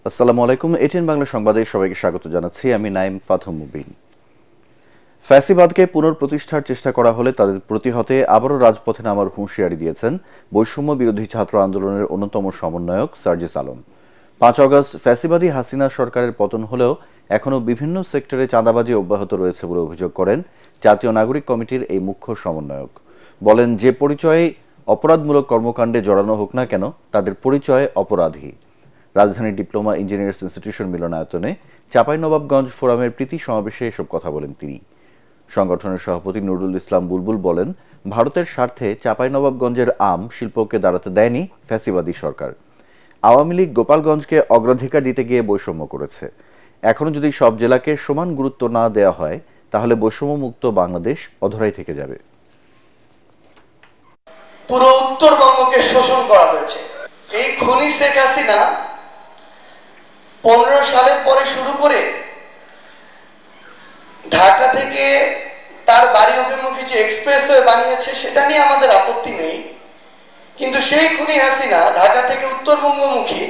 আসসালামু আলাইকুম। এটিএন বাংলা সংবাদে সবাইকে স্বাগত জানাচ্ছি। আমি নাইম ফাথম মুবিন। ফ্যাসিবাদকে পুনঃপ্রতিষ্ঠার চেষ্টা করা হলে তাদের প্রতিহতে আবারও রাজপথে নামার হুঁশিয়ারি দিয়েছেন বৈষম্য বিরোধী ছাত্র আন্দোলনের অন্যতম সমন্বয়ক সার্জিস আলম। 5 আগস্ট ফ্যাসিবাদী হাসিনা সরকারের পতন হলেও এখনও বিভিন্ন সেক্টরে চাঁদাবাজি অব্যাহত রয়েছে বলে অভিযোগ করেন জাতীয় নাগরিক কমিটির এই মুখ্য সমন্বয়ক। বলেন, যে পরিচয়ে অপরাধমূলক কর্মকাণ্ডে জড়ানো হোক না কেন, তাদের পরিচয় অপরাধী। রাজধানীর ডিপ্লোমা ইঞ্জিনিয়ার্স ইনস্টিটিউশন মিলনায়তনে চাঁপাইনবাবগঞ্জ ফোরামের প্রীতি সমাবেশে এসব কথা বলেন তিনি। সংগঠনের সভাপতি নুরুল ইসলাম বুলবুল বলেন, ভারতের স্বার্থে চাঁপাইনবাবগঞ্জের আম শিল্পকে দাঁড়াতে দেয়নি ফ্যাসিবাদী সরকার। আওয়ামী লীগ গোপালগঞ্জকে অগ্রাধিকার দিতে গিয়ে বৈষম্য করেছে। এখনো যদি সব জেলাকে সমান গুরুত্ব না দেওয়া হয়, তাহলে বৈষম্যমুক্ত বাংলাদেশ অধরাই থেকে যাবে। পুরো উত্তরবঙ্গকে শোষণ করা হয়েছে। এই খুনি শেখ হাসিনা 15 সালের পরে শুরু করে ঢাকা থেকে তার বাড়ি অভিমুখী যে এক্সপ্রেসওয়ে বানিয়েছে সেটা নিয়ে আমাদের আপত্তি নেই, কিন্তু সেই খুনি হাসিনা ঢাকা থেকে উত্তরবঙ্গমুখী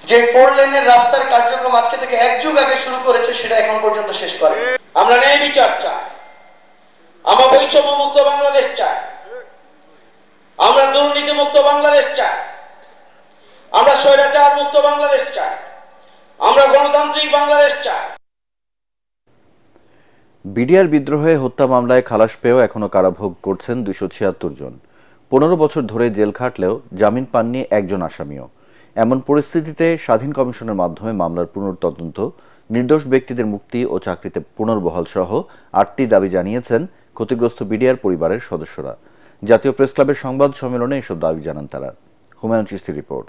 যে 4 লেনের রাস্তার কার্যক্রম আজকে থেকে 1 যুগ আগে শুরু করেছে সেটা এখন পর্যন্ত শেষ করে। আমরা ন্যায় বিচার চাই, আমরা বৈষম্য মুক্ত বাংলাদেশ চাই, আমরা দুর্নীতি মুক্ত বাংলাদেশ চাই, আমরা স্বৈরাচার মুক্ত বাংলাদেশ চাই, আমরা গণতান্ত্রিক বাংলাদেশ চাই। বিডিআর বিদ্রোহে হত্যা মামলায় খালাস পেয়েও এখনো কারাভোগ করছেন 276 জন। 15 বছর ধরে জেল খাটলেও জামিন পাননি একজন আসামিও। এমন পরিস্থিতিতে স্বাধীন কমিশনের মাধ্যমে মামলার পুনর্তদন্ত, নির্দোষ ব্যক্তিদের মুক্তি ও চাকরিতে পুনর্বহাল সহ 8টি দাবি জানিয়েছেন ক্ষতিগ্রস্ত বিডিআর পরিবারের সদস্যরা। জাতীয় প্রেস ক্লাবের সংবাদ সম্মেলনে এসব দাবি জানান তারা। হুমায়ুন চিশতির রিপোর্ট।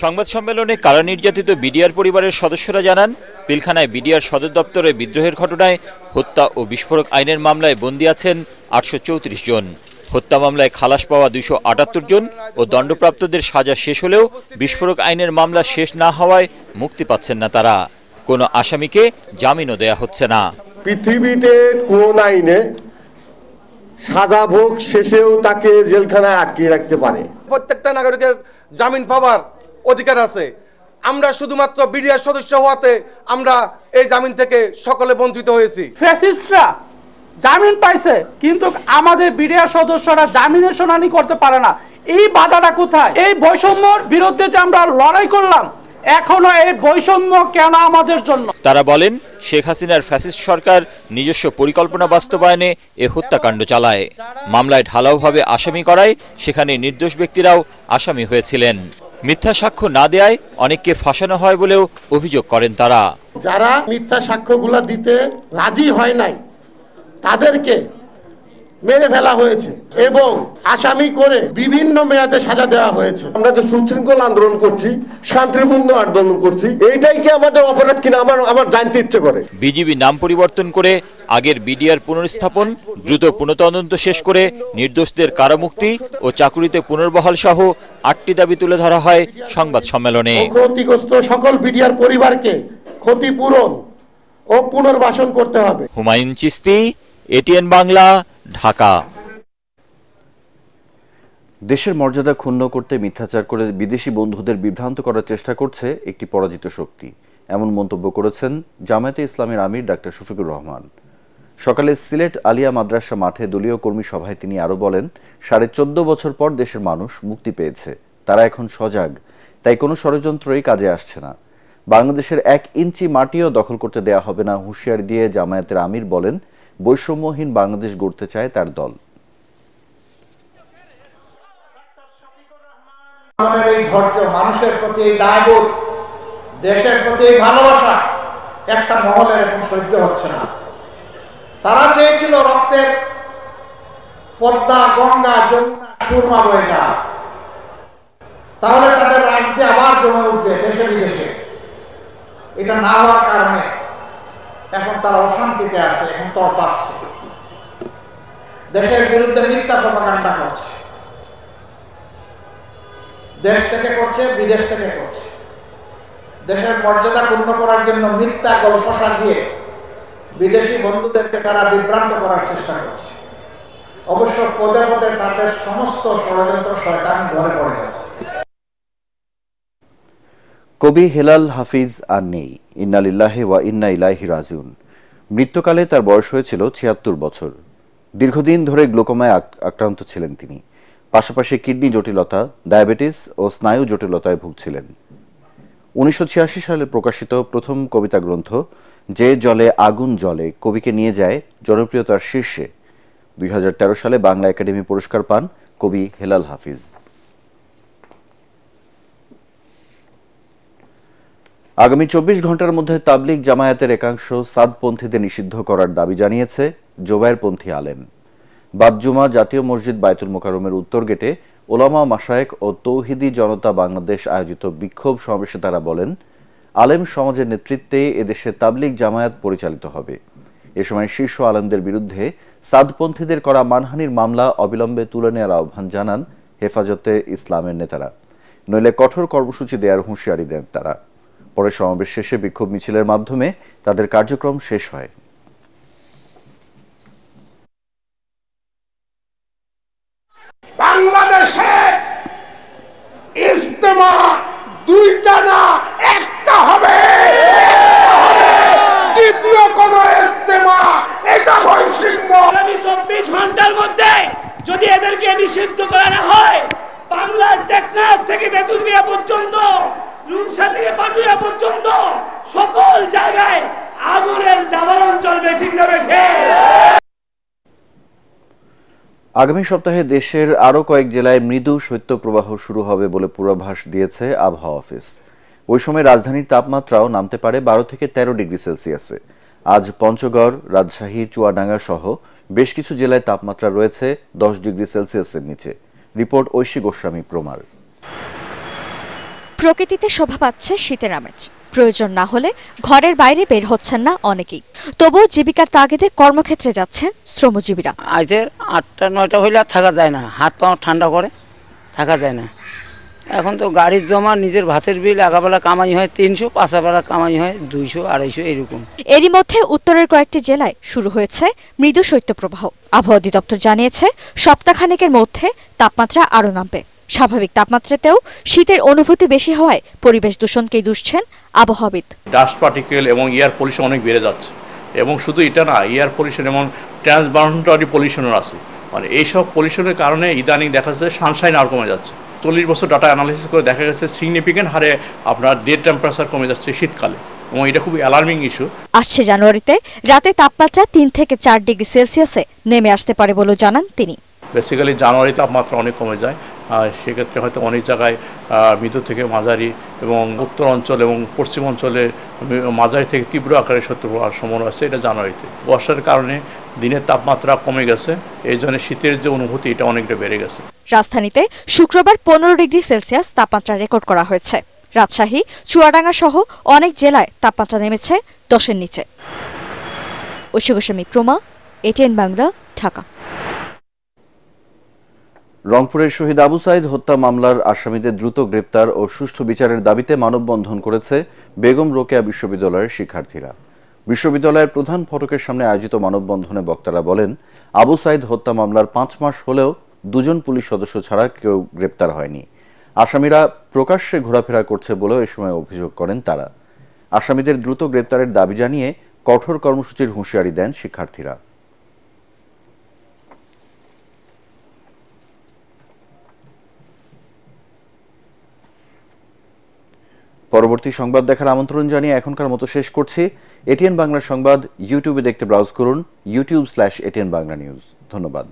সংবাদ সম্মেলনে কারা নির্যাতিত বিডিআর পরিবারের সদস্যরা জানান, পিলখানায় বিডিআর সদর দপ্তরে বিদ্রোহের ঘটনায় হত্যা ও বিস্ফোরক আইনের মামলায় বন্দী আছেন 834 জন। হত্যা মামলায় খালাস পাওয়া 278 জন ও দণ্ডপ্রাপ্তদের সাজা শেষ হলেও বিস্ফোরক আইনের মামলা শেষ না হওয়ায় মুক্তি পাচ্ছেন না তারা। কোনো আসামিকে জামিনও দেয়া হচ্ছে না। পৃথিবীতে কোন আইনে সাজা ভোগ শেষেও তাকে জেলখানায় আটকিয়ে রাখতে পারে? প্রত্যেকটা নাগরিকের জামিন পাওয়ার অধিকার আছে। আমরা শুধুমাত্র বিডিআর সদস্য হওয়াতে আমরা এই জামিন থেকে সকলে বঞ্চিত হয়েছি। ফ্যাসিস্টরা জামিন পাইছে, কিন্তু আমাদের বিডিআর সদস্যরা জামিনের শুনানি করতে পারে না। এই বাধাটা কোথায়? এই বৈষম্যর বিরুদ্ধে যে আমরা লড়াই করলাম, এখনো এই বৈষম্য কেন আমাদের জন্য? তারা বলেন, শেখ হাসিনার ফ্যাসিস্ট সরকার নিজস্ব পরিকল্পনা বাস্তবায়নে এ হত্যাকাণ্ড চালায়। মামলায় ঢালাওভাবে আসামি করায় সেখানে নির্দোষ ব্যক্তিরাও আসামি হয়েছিলেন। মিথ্যা সাক্ষ্য না দেয়ায় অনেককে ফাঁসানো হয় বলেও অভিযোগ করেন তারা। যারা মিথ্যা সাক্ষ্যগুলো দিতে রাজি হয় নাই তাদেরকে মেরে ফেলা হয়েছে এবং আসামি করে বিভিন্ন মেয়াদে সাজা দেওয়া হয়েছে। আমরা যে সুশৃঙ্খল আন্দোলন করছি, শান্তিপূর্ণ আন্দোলন করছি, এইটাই কি আমাদের অপরাধ কিনা আমার জানতে ইচ্ছে করে। বিজিবি নাম পরিবর্তন করে আগের বিডিআর পুনর্স্থাপন, দ্রুত পুনঃতদন্ত শেষ করে নির্দোষদের কারামুক্তি ও চাকুরিতে পুনর্বহাল সহ 8টি দাবি তুলে ধরা হয় সংবাদ সম্মেলনে। ক্ষতিগ্রস্ত সকল বিডিআর পরিবারকে ক্ষতিপূরণ ও পুনর্বাসন করতে হবে। হুমায়ুন চিশতি, এটিএন বাংলা, ঢাকা। দেশের মর্যাদা ক্ষুণ্ণ করতে মিথ্যাচার করে বিদেশি বন্ধুদের বিভ্রান্ত করার চেষ্টা করছে একটি পরাজিত শক্তি, এমন মন্তব্য করেছেন জামায়াতে ইসলামীর আমির ডাক্তার শফিকুর রহমান। সকালে সিলেট আলিয়া মাদ্রাসা মাঠে দলীয় কর্মী সভায় তিনি আরও বলেন, 14.5 বছর পর দেশের মানুষ মুক্তি পেয়েছে, তারা এখন সজাগ, তাই কোনো ষড়যন্ত্রই কাজে আসছে না। বাংলাদেশের 1 ইঞ্চি মাটিও দখল করতে দেয়া হবে না হুঁশিয়ারি দিয়ে জামায়াতের আমির বলেন, বৈষম্যহীন বাংলাদেশ গড়তে চায় তার দল। আমাদের এই ধৈর্য, মানুষের প্রতি এই দায়বোধ, দেশের প্রতি এই ভালোবাসা একটা মহলের এখন সহ্য হচ্ছে না। তারা চেয়েছিল রক্তের পদ্মা, গঙ্গা, যমুনা, সুরমা বয়ে যায়, তাহলে তাদের রাজনীতি আবার জমে উঠবে দেশে বিদেশে। এটা না হওয়ার কারণে এখন তারা অশান্তিতে আছে, এখন তর পাচ্ছে, দেশের বিরুদ্ধে মিথ্যা প্রপাগান্ডা করছে, দেশ থেকে করছে, বিদেশ থেকে করছে। দেশের মর্যাদা পূর্ণ করার জন্য মিথ্যা গল্প সাজিয়ে বিদেশি বন্ধুদেরকে তারা বিভ্রান্ত করার চেষ্টা করছে। অবশ্য পদে পদে তাদের সমস্ত ষড়যন্ত্র শয়তানি ধরে পড়ে যাচ্ছে। কবি হেলাল হাফিজ আর নেই, ইন্না লিল্লাহি ওয়া ইন্না ইলাইহি রাজিউন। মৃত্যুকালে তার বয়স হয়েছিল ৭৬ বছর। দীর্ঘদিন ধরে গ্লুকোমায় আক্রান্ত ছিলেন তিনি। পাশাপাশি কিডনি জটিলতা, ডায়াবেটিস ও স্নায়ু জটিলতায় ভুগছিলেন। ১৯৮৬ সালে প্রকাশিত প্রথম কবিতা গ্রন্থ যে জলে আগুন জ্বলে কবিকে নিয়ে যায় জনপ্রিয়তার শীর্ষে। ২০১৩ সালে বাংলা একাডেমি পুরস্কার পান কবি হেলাল হাফিজ। আগামী ২৪ ঘন্টার মধ্যে তাবলিগ জামায়াতের একাংশ সাদপন্থীদের নিষিদ্ধ করার দাবি জানিয়েছে জোবায়েরপন্থী আলেম। বাদ-জুমা জাতীয় মসজিদ বায়তুল মোকাররমের উত্তর গেটে ওলামা মাশায়েখ ও তৌহিদি জনতা বাংলাদেশ আয়োজিত বিক্ষোভ সমাবেশে তারা বলেন, আলেম সমাজের নেতৃত্বে এদেশে তাবলিগ জামায়াত পরিচালিত হবে। এ সময় শীর্ষ আলেমদের বিরুদ্ধে সাদপন্থীদের করা মানহানির মামলা অবিলম্বে তুলে নেওয়ার আহ্বান জানান হেফাজতে ইসলামের নেতারা, নইলে কঠোর কর্মসূচি দেওয়ার হুঁশিয়ারি দেন তারা। পরে সমাবেশ শেষে বিক্ষোভ মিছিলের মাধ্যমে তাদের কার্যক্রম শেষ হয়। বাংলাদেশে ইজতেমা দুইটা না একটা হবে, দ্বিতীয় কোন ইজতেমা এটা বৈষম্য। আগামী ২৪ ঘন্টার মধ্যে যদি এদেরকে নিষিদ্ধ করা না হয়, বাংলার টেকনাফ থেকে তেঁতুলিয়া পর্যন্ত, রূপসা থেকে পাটুরিয়া পর্যন্ত সকল জায়গায় আগুনের দাবানল চলবে। ঠিক না বেঠে? আগামী সপ্তাহে দেশের আরও কয়েক জেলায় মৃদু শৈত্যপ্রবাহ শুরু হবে বলে পূর্বাভাস দিয়েছে আবহাওয়া অফিস। ওই সময় রাজধানীর তাপমাত্রাও নামতে পারে ১২ থেকে ১৩ ডিগ্রি সেলসিয়াসে। আজ পঞ্চগড়, রাজশাহী, চুয়াডাঙ্গা সহ বেশ কিছু জেলায় তাপমাত্রা রয়েছে ১০ ডিগ্রি সেলসিয়াসের নিচে। রিপোর্ট ঐশী গোস্বামী প্রমার। প্রকৃতিতে শোভা পাচ্ছে শীতের আমেজ। প্রয়োজন না হলে ঘরের বাইরে বের হচ্ছেন না অনেকেই। তবুও জীবিকার তাগিদে কর্মক্ষেত্রে যাচ্ছেন শ্রমজীবীরা। আজের ৮টা ৯টা হইলে থাকা যায় না, হাত পা ঠান্ডা করে থাকা যায় না। এখন তো গাড়ির জমা, নিজের ভাতের বিল, একাবেলা কামাই হয় ৩০০, পাঁচাবেলা কামাই হয় ২০০, ২৫০ এরকম। এরই মধ্যে উত্তরের কয়েকটি জেলায় শুরু হয়েছে মৃদু শৈত্যপ্রবাহ। আবহাওয়া অধিদপ্তর জানিয়েছে সপ্তাহখানেকের মধ্যে তাপমাত্রা আরও নামবে। স্বাভাবিক তাপমাত্রাতেও শীতের অনুভূতি বেশি হওয়ায় পরিবেশ দূষণকেই দুষছেন আবহাওয়াবিদ। ডাস্ট পার্টিকেল এবং এয়ার পলিউশন অনেক বেড়ে যাচ্ছে, এবং শুধু এটা না, এয়ার পলিউশন এবং ট্রান্সবাউন্ডারি পলিউশনও আছে। মানে এইসব পলিউশনের কারণে ইদানিং দেখা যাচ্ছে সানশাইন আর কমে যাচ্ছে। ৪০ বছর ডাটা অ্যানালিসিস করে দেখা গেছে সিগনিফিকেন্ট হারে আপনার ডে টেম্পারেচার কমে যাচ্ছে শীতকালে, এবং এটা খুবই অ্যালার্মিং ইস্যু। আসছে জানুয়ারিতে রাতে তাপমাত্রা ৩ থেকে ৪ ডিগ্রি সেলসিয়াসে নেমে আসতে পারে বলে জানান তিনি। বেসিক্যালি জানুয়ারি তাপমাত্রা অনেক কমে যায়, আর সেক্ষেত্রে হয়তো অনেক জায়গায় মৃদু থেকে মাঝারি এবং উত্তর অঞ্চল এবং পশ্চিম অঞ্চলে মাঝারি থেকে তীব্র আকারে শৈত্যপ্রবাহের সম্ভাবনা আছে। এটা জানুয়ারিতে বর্ষার কারণে দিনের তাপমাত্রা কমে গেছে, এই জন্য শীতের যে অনুভূতি এটা অনেকটা বেড়ে গেছে। রাজধানীতে শুক্রবার ১৫ ডিগ্রি সেলসিয়াস তাপমাত্রা রেকর্ড করা হয়েছে। রাজশাহী, চুয়াডাঙ্গা সহ অনেক জেলায় তাপমাত্রা নেমেছে ১০-এর নিচে। ঐশী গোস্বামী প্রমা, এটিএন বাংলা, ঢাকা। রংপুরের শহীদ আবু সাইদ হত্যা মামলার আসামিদের দ্রুত গ্রেপ্তার ও সুষ্ঠু বিচারের দাবিতে মানববন্ধন করেছে বেগম রোকেয়া বিশ্ববিদ্যালয়ের শিক্ষার্থীরা। বিশ্ববিদ্যালয়ের প্রধান ফটকের সামনে আয়োজিত মানববন্ধনে বক্তারা বলেন, আবু সাইদ হত্যা মামলার ৫ মাস হলেও ২জন পুলিশ সদস্য ছাড়া কেউ গ্রেপ্তার হয়নি। আসামিরা প্রকাশ্যে ঘোরাফেরা করছে বলেও এ সময় অভিযোগ করেন তারা। আসামিদের দ্রুত গ্রেপ্তারের দাবি জানিয়ে কঠোর কর্মসূচির হুঁশিয়ারি দেন শিক্ষার্থীরা। পরবর্তী সংবাদ দেখার আমন্ত্রণ জানিয়ে এখনকার মতো শেষ করছি। এটিএন বাংলা সংবাদ ইউটিউবে দেখতে ব্রাউজ করুন youtube/ATN Bangla News। ধন্যবাদ।